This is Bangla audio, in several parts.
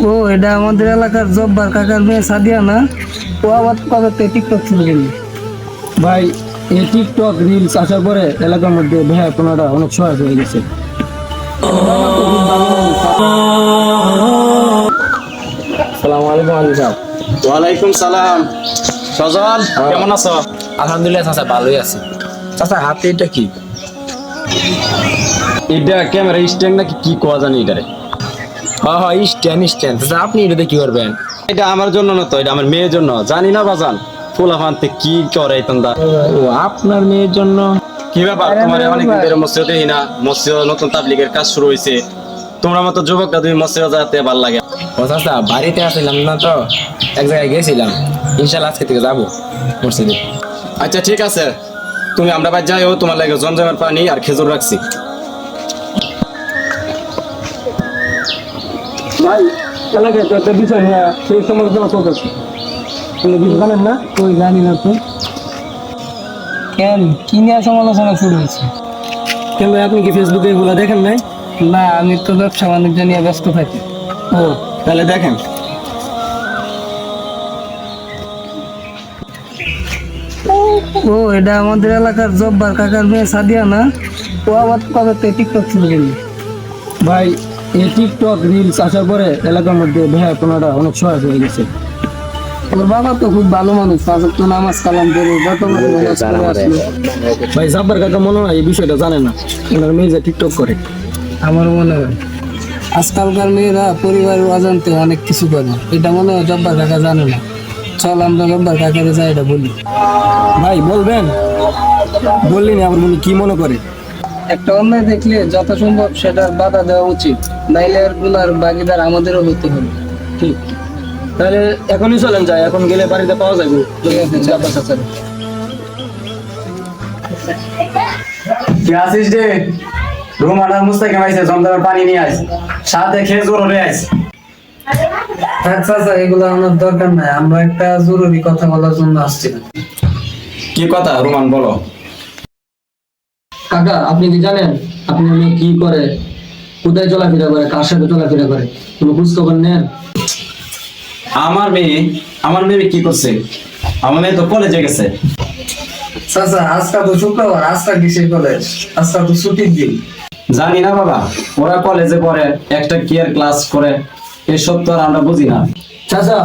ও এটা আমাদের এলাকার জব্বার কাকার মেয়ে সাদিয়া না? ও আবার কবে থেকে টিকটক শুরু করলি? ভাই এই টিকটক রিলস আসার পরে এলাকার মধ্যে ভাইয়াপনাটা অনেক সহায়ক হয়ে গেছে। আসসালামু আলাইকুম আলী সাহেব। ওয়ালাইকুম সালাম। সজল কেমন আছো? আলহামদুলিল্লাহ চাচা ভালোই আছি। চাচা হাতে এটা কি? এটা ক্যামেরা স্ট্যান্ড নাকি কি কোয়া জানি এটারে? হ্যাঁ হ্যাঁ স্ট্যান্ড স্ট্যান্ড। চাচা আপনি এটাতে কি করবেন? এটা আমার জন্য না তো, এটা আমার মেয়ের জন্য। জানি না বাজান ফুলা ফানতে কি করে তোমরা। ও আপনার মেয়ের জন্য? কি ব্যাপার তোমার অনেকদিন ধরে মসজিদে দেখি না? মসজিদ নতুন তাবলিগের কাজ শুরু হয়েছে, তোমরা মতো যুবকরা তুমি মসজিদে যাতে ভালো লাগে। ও চাচা বাড়িতে আসছিলাম না তো, এক জায়গায় গেছিলাম। ইনশাল্লাহ আজকে থেকে যাবো মসজিদে। আচ্ছা ঠিক আছে, তুমি আমরা বাদ যাইও, তোমার লাগে জমজমের পানি আর খেজুর রাখছি। ভাই এলাকায় তো একটা বিষয় নিয়ে সেই সমালোচনা করতেছি, আপনি কিছু জানেন না? ওই জানি না তো। কেন কি নিয়ে সমালোচনা শুরু হয়েছে? কেন ভাই আপনি কি ফেসবুকে এগুলো দেখেন নাই? না, আমি তো ব্যবসা বাণিজ্য নিয়ে ব্যস্ত থাকি। ও তাহলে দেখেন। ও এটা আমাদের এলাকার জব্বার কাকার মেয়ে সাদিয়া না? ও আবার কবে থেকে টিকটক শুরু করলি? ভাই এই টিকটক রিলস আসার পরে এলাকার মধ্যে ভাইয়াপনাটা অনেক সহায়ক হয়ে গেছে। ওর বাবা তো খুব ভালো মানুষ, পাঁচ ওয়াক্ত নামাজ কালাম করে গত বছর নামাজ পড়ে আসলো। ভাই জাব্বার কাকা মনে হয় এই বিষয়টা জানে না, ওনার মেয়ে যে টিকটক করে। আমার মনে হয় আজকালকার মেয়েরা পরিবারের অজান্তে অনেক কিছু করে, এটা মনে হয় জব্বার কাকা জানে না। চল আমরা জব্বার কাকারে যাই এটা বলি। ভাই বলবেন? বললি না আবার বলি কি মনে করে? একটা অন্যায় দেখলে যত সম্ভব সেটার বাধা দেওয়া উচিত, নাইলে এর গুনার ভাগিদার আমাদেরও হতে হবে। ঠিক, তাহলে এখনই চলেন যাই, এখন গেলে বাড়িতে পাওয়া যাবে ঠিক আছে, জাব্বার চাচার। কি আসিস রে? রুম আনার মুস্তাকিম আইছে, জমজমের পানি নিয়ে আইছে, সাথে খেজুর রে আইছে। আচ্ছা, এগুলো আমার দরকার নাই, আমরা একটা জরুরি কথা বলার জন্য আসছিলাম। কি কথা রুমান বলো? কাকা আপনি কি জানেন আপনার মেয়ে কি করে, কোথায় চলাফেরা করে, কার সাথে চলাফেরা করে? কোনো খোঁজ খবর নেন? আমার মেয়ে কি করছে? আমার মেয়ে তো কলেজে গেছে। চাচা আজকা তো শুক্রবার, আজকা কিসের কলেজ? আজকা তো ছুটির দিন। জানি না বাবা, ওরা কলেজে পড়ে, একটা কেয়ার ক্লাস করে, এসব তো আর আমরা বুঝি না। চাচা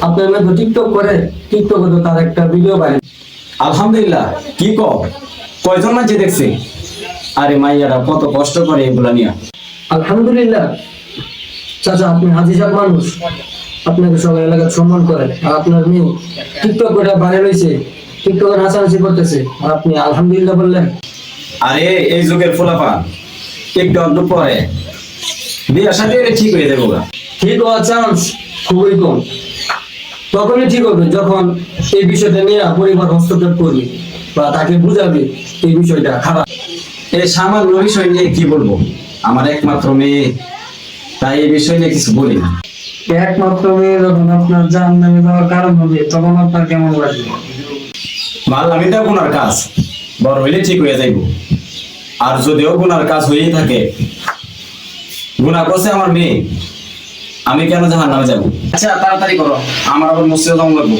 আপনার মেয়ে তো টিকটক করে, টিকটকে তো তার একটা ভিডিও বাইরে। আলহামদুলিল্লাহ। কি কয়জন মাঝে দেখছি? আরে মাইয়ারা কত কষ্ট করে এগুলা নিয়ে। আলহামদুলিল্লাহ। চাচা আপনি হাজি সাহেব মানুষ, আপনাকে সবাই এলাকার সম্মান করে, আর আপনার মেয়ে টিকটক করে বাইরে রয়েছে, টিকটকে নাচানাচি করতেছে, আর আপনি আলহামদুলিল্লাহ বললেন? আরে এই যুগের ফুলাফা একটু অল্প পরে বিয়ের সাথে ঠিক হয়ে যাবো গা। ঠিক হওয়ার চান্স খুবই কম। তখনই ঠিক হবে যখন এই বিষয়টা নিয়ে পরিবার হস্তক্ষেপ করবে বা তাকে বুঝাবে এই বিষয়টা খারাপ। এই সামান্য বিষয় নিয়ে কি বলবো? আমার একমাত্র মেয়ে, তাই এই বিষয় নিয়ে কিছু বলি না। একমাত্র মেয়ে যখন আপনার জাহান নামে যাওয়ার কারণ হবে, তখন আপনার কেমন লাগবে? মাল আমি তো গুনার কাজ বড় হইলে ঠিক হয়ে যাইব। আর যদিও গুনার কাজ হয়েই থাকে, গুনাহ করছে আমার মেয়ে, আমি কেন জাহান্নামে যাবো? আচ্ছা তাড়াতাড়ি করো, আমার আবার মসজিদে যাওয়া লাগবো।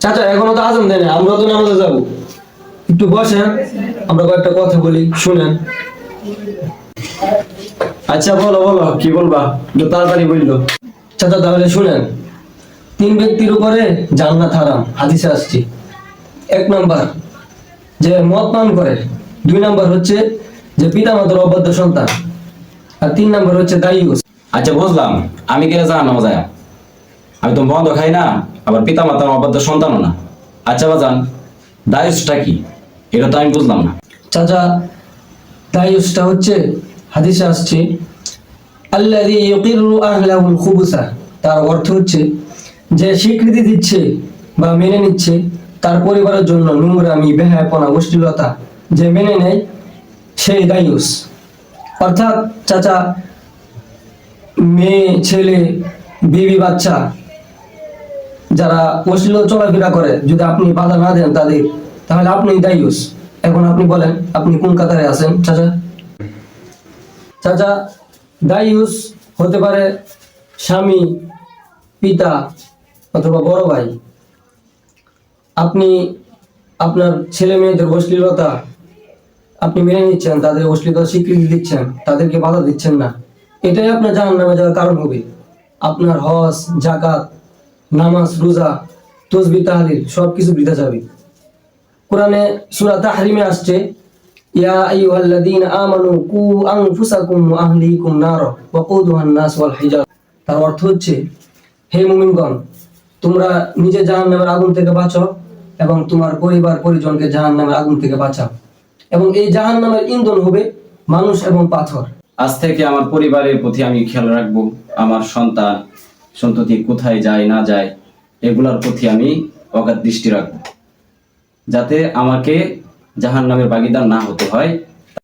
চাচা এখনো তো আজান দেয় না, আমরা তো নামাজে যাবো। একটু বসেন, আমরা কয়েকটা কথা বলি, শুনেন। আচ্ছা বলো বলো, কি বলবা? একটু তাড়াতাড়ি বললো। চাচা তাহলে শুনেন, 3 ব্যক্তির উপরে জান্নাত হারাম, হাদিসে আসছে। 1 নাম্বার যে মদ পান করে, 2 নাম্বার হচ্ছে যে পিতা মাতার অবাধ্য সন্তান, আর 3 নাম্বার হচ্ছে দায়ুস। আচ্ছা বুঝলাম, আমি কেন জাহান্নামে যাই? আমি তো মদ খাই না, আবার পিতা মাতার অবাধ্য সন্তানও না। আচ্ছা বাজান, দায়ুসটা কি? এটা তো আমি বুঝলাম না। চাচা দায়ুসটা হচ্ছে হাদিসে আসছে আল্লাযী ইউকিরু আহলাহুল খুবুসা, তার অর্থ হচ্ছে যে স্বীকৃতি দিচ্ছে বা মেনে নিচ্ছে তার পরিবারের জন্য নোংরামি, বেহায়াপনা, অশ্লীলতা, যে মেনে নেয় সেই দায়ুস। অর্থাৎ চাচা মেয়ে, ছেলে, বিবি, বাচ্চা যারা অশ্লীল চলাফেরা করে, যদি আপনি বাধা না দেন তাদের, তাহলে আপনি দায়ুস। এখন আপনি বলেন আপনি কোন কাতারে আছেন চাচা? চাচা দায়ুস হতে পারে স্বামী, পিতা অথবা বড় ভাই, আপনি আপনার ছেলে মেয়েদের অশ্লীলতা আপনি মেনে নিচ্ছেন, তাদের অশ্লীলতা স্বীকৃতি দিচ্ছেন, তাদেরকে বাধা দিচ্ছেন না, এটাই আপনার জাহান্নামে যাওয়ার কারণ হবে। আপনার হজ, জাকাত, নামাজ, রোজা, তসবিহ, তাহলিল সবকিছু বৃথা যাবে। কোরআনে সূরা তাহরিমে আসছে, ইয়া আইয়ুহাল্লাযীনা আমানু কু আনফুসাকুম ওয়া আহলিকুম নার ওয়াকুদুহান নাস ওয়াল হিজার। তার অর্থ হচ্ছে, হে মুমিনগণ, তোমরা নিজে জাহান্নামের আগুন থেকে বাঁচো এবং তোমার পরিবার পরিজনকে জাহান্নামের আগুন থেকে বাঁচাও, এবং এই জাহান্নামের ইন্ধন হবে মানুষ এবং পাথর। আজ থেকে আমার পরিবারের প্রতি আমি খেয়াল রাখবো, আমার সন্তান সন্ততি কোথায় যায় না যায় এগুলোর প্রতি আমি অগাধ দৃষ্টি রাখবো, যাতে আমাকে জাহান্নামের ভাগীদার না হতে হয়।